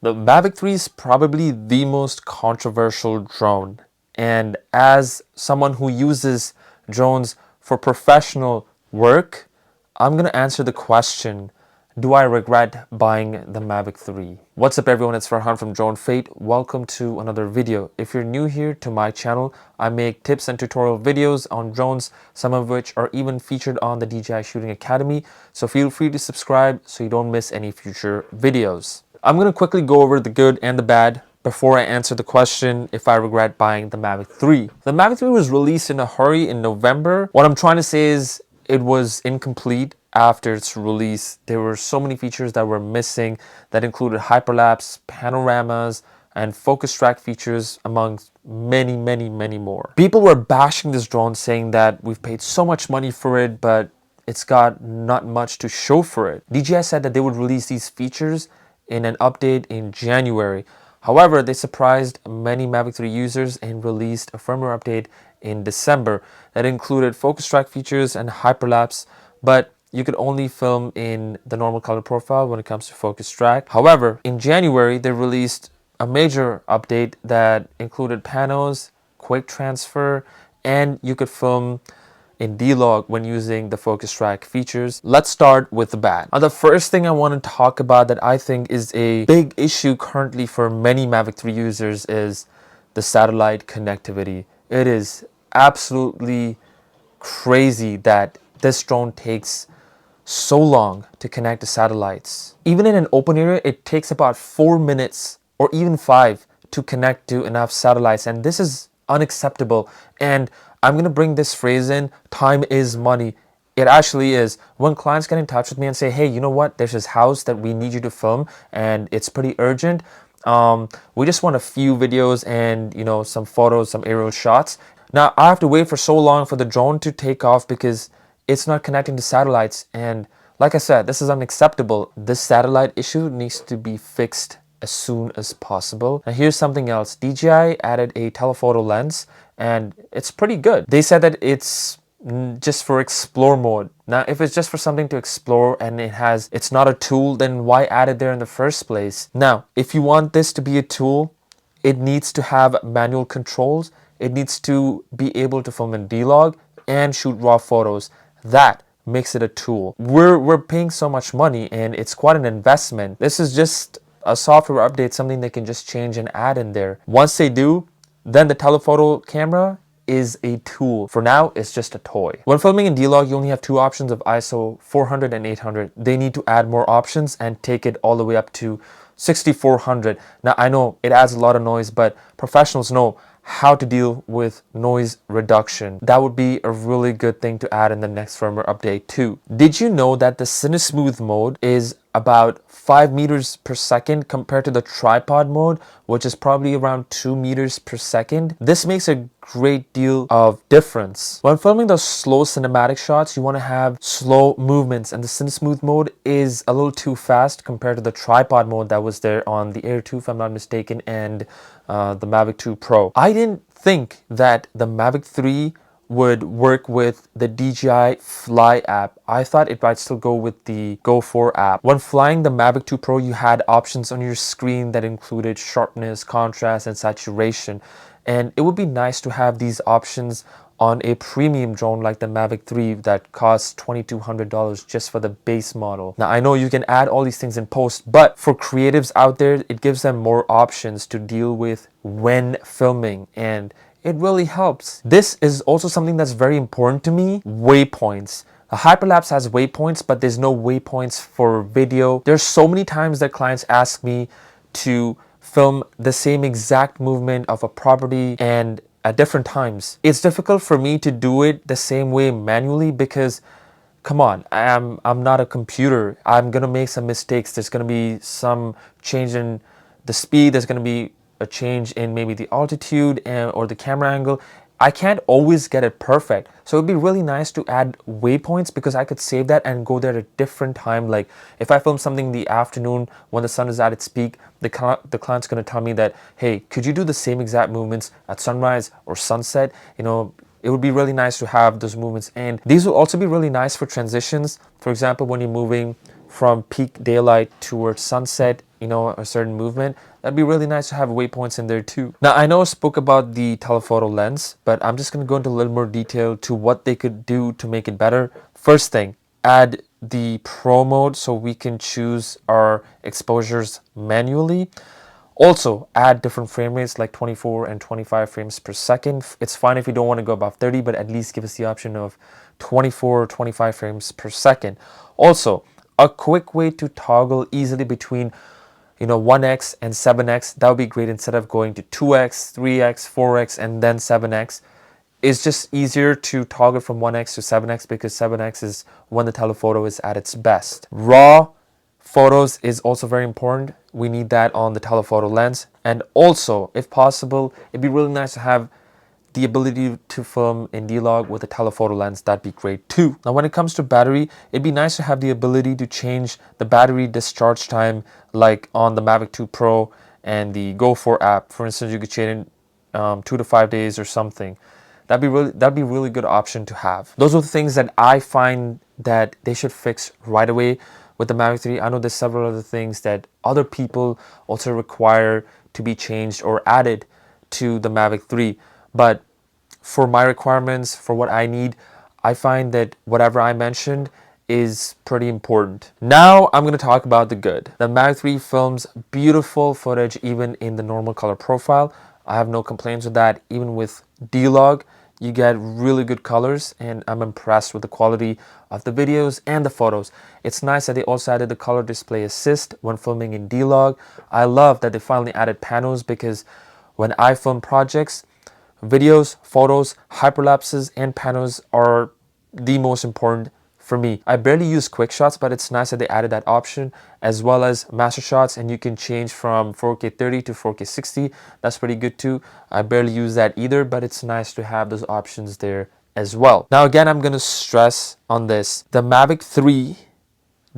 The Mavic 3 is probably the most controversial drone. And as someone who uses drones for professional work, I'm going to answer the question, do I regret buying the Mavic 3? What's up everyone, it's Farhan from Drone Fate. Welcome to another video. If you're new here to my channel, I make tips and tutorial videos on drones, some of which are even featured on the DJI Shooting Academy. So feel free to subscribe so you don't miss any future videos. I'm going to quickly go over the good and the bad before I answer the question if I regret buying the Mavic 3. The Mavic 3 was released in a hurry in November. What I'm trying to say is it was incomplete after its release. There were so many features that were missing that included hyperlapse, panoramas, and focus track features amongst many more. People were bashing this drone saying that we've paid so much money for it, but it's got not much to show for it. DJI said that they would release these features in an update in January. However, they surprised many Mavic 3 users and released a firmware update in December that included focus track features and hyperlapse, but you could only film in the normal color profile when it comes to focus track. However, in January, they released a major update that included panos, quick transfer, and you could film in D-Log when using the focus track features. Let's start with the bad. Now, the first thing I want to talk about that I think is a big issue currently for many Mavic 3 users is the satellite connectivity. It is absolutely crazy that this drone takes so long to connect to satellites. Even in an open area, it takes about 4 minutes or even 5 to connect to enough satellites, and this is unacceptable. And I'm going to bring this phrase in, time is money. It actually is. When clients get in touch with me and say, hey, you know what, there's this house that we need you to film and it's pretty urgent. We just want a few videos and, you know, some photos, some aerial shots. Now, I have to wait for so long for the drone to take off because it's not connecting to satellites. And like I said, this is unacceptable. This satellite issue needs to be fixed as soon as possible. Now, here's something else. DJI added a telephoto lens and it's pretty good. They said that it's just for explore mode. Now, if it's just for something to explore and it's not a tool, then why add it there in the first place? Now, if you want this to be a tool, it needs to have manual controls. It needs to be able to film in D-Log and shoot raw photos. That makes it a tool. We're paying so much money and it's quite an investment. This is just a software update, something they can just change and add in there. Once they do, then the telephoto camera is a tool. For now, it's just a toy. When filming in D-Log, you only have two options of ISO 400 and 800. They need to add more options and take it all the way up to 6400. Now, I know it adds a lot of noise, but professionals know how to deal with noise reduction. That would be a really good thing to add in the next firmware update too. Did you know that the CineSmooth mode is about 5 meters per second compared to the tripod mode, which is probably around 2 meters per second? This makes a great deal of difference. When filming those slow cinematic shots, you want to have slow movements, and the CineSmooth mode is a little too fast compared to the tripod mode that was there on the Air 2, if I'm not mistaken, and the Mavic 2 Pro. I didn't think that the Mavic 3 would work with the DJI Fly app. I thought it might still go with the Go 4 app. When flying the Mavic 2 Pro, you had options on your screen that included sharpness, contrast, and saturation. And it would be nice to have these options on a premium drone like the Mavic 3 that costs $2,200 just for the base model. Now, I know you can add all these things in post, but for creatives out there, it gives them more options to deal with when filming, and it really helps. This is also something that's very important to me, waypoints. The hyperlapse has waypoints, but there's no waypoints for video. There's so many times that clients ask me to film the same exact movement of a property and at different times. It's difficult for me to do it the same way manually because, come on, I'm not a computer. I'm gonna make some mistakes. There's gonna be some change in the speed. There's gonna be a change in maybe the altitude or the camera angle. I can't always get it perfect. So it'd be really nice to add waypoints because I could save that and go there at a different time. Like if I film something in the afternoon when the sun is at its peak, the client's gonna tell me that, hey, could you do the same exact movements at sunrise or sunset? You know, it would be really nice to have those movements. And these will also be really nice for transitions. For example, when you're moving from peak daylight towards sunset, a certain movement, that'd be really nice to have waypoints in there too. Now, I know I spoke about the telephoto lens, but I'm just going to go into a little more detail to what they could do to make it better. First thing, add the pro mode so we can choose our exposures manually. Also, add different frame rates like 24 and 25 frames per second. It's fine if you don't want to go above 30, but at least give us the option of 24 or 25 frames per second. Also, a quick way to toggle easily between 1x and 7x, that would be great. Instead of going to 2x, 3x, 4x, and then 7x, it's just easier to toggle from 1x to 7x because 7x is when the telephoto is at its best. Raw photos is also very important. We need that on the telephoto lens. And also, if possible, it'd be really nice to have the ability to film in D-Log with a telephoto lens. That'd be great too. Now, when it comes to battery, it'd be nice to have the ability to change the battery discharge time like on the Mavic 2 Pro and the Go4 app. For instance, you could change it 2 to 5 days or something. That'd be a really good option to have. Those are the things that I find that they should fix right away with the Mavic 3. I know there's several other things that other people also require to be changed or added to the Mavic 3. But for my requirements, for what I need, I find that whatever I mentioned is pretty important. Now I'm going to talk about the good. The Mavic 3 films beautiful footage even in the normal color profile. I have no complaints with that. Even with D-Log, you get really good colors, and I'm impressed with the quality of the videos and the photos. It's nice that they also added the color display assist when filming in D-Log. I love that they finally added panos because when I film projects, videos, photos, hyperlapses, and panos are the most important for me. I barely use quick shots, but it's nice that they added that option, as well as master shots, and you can change from 4K 30 to 4K 60. That's pretty good too. I barely use that either, but it's nice to have those options there as well. Now again, I'm going to stress on this. The Mavic 3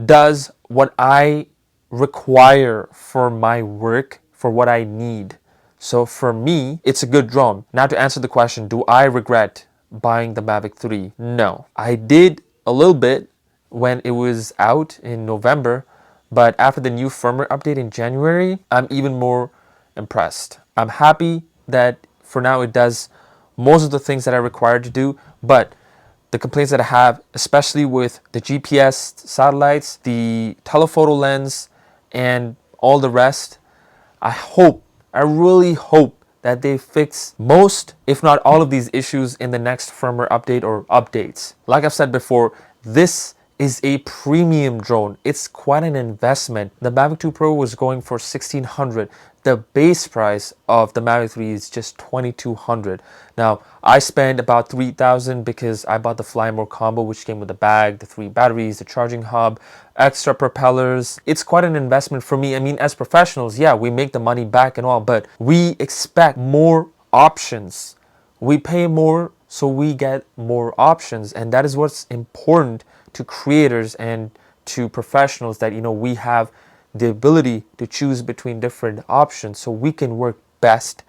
does what I require for my work, for what I need. So for me, it's a good drone. Now to answer the question, do I regret buying the Mavic 3? No. I did a little bit when it was out in November, but after the new firmware update in January, I'm even more impressed. I'm happy that for now it does most of the things that I require to do, but the complaints that I have, especially with the GPS satellites, the telephoto lens, and all the rest, I really hope that they fix most, if not all of these issues in the next firmware update or updates. Like I've said before, this is a premium drone. It's quite an investment. The Mavic 2 Pro was going for $1,600. The base price of the Mavic 3 is just $2,200. Now, I spent about $3,000 because I bought the Fly More combo, which came with the bag, the 3 batteries, the charging hub, extra propellers. It's quite an investment for me. I mean, as professionals, yeah, we make the money back and all, but we expect more options. We pay more, so we get more options, and that is what's important to creators and to professionals, that we have the ability to choose between different options so we can work best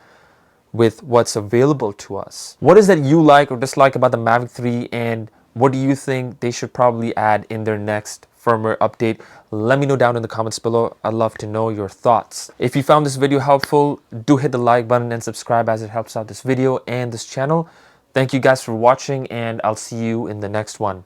with what's available to us. What is that you like or dislike about the Mavic 3, and what do you think they should probably add in their next firmware update? Let me know down in the comments below. I'd love to know your thoughts. If you found this video helpful, do hit the like button and subscribe, as it helps out this video and this channel. Thank you guys for watching, and I'll see you in the next one.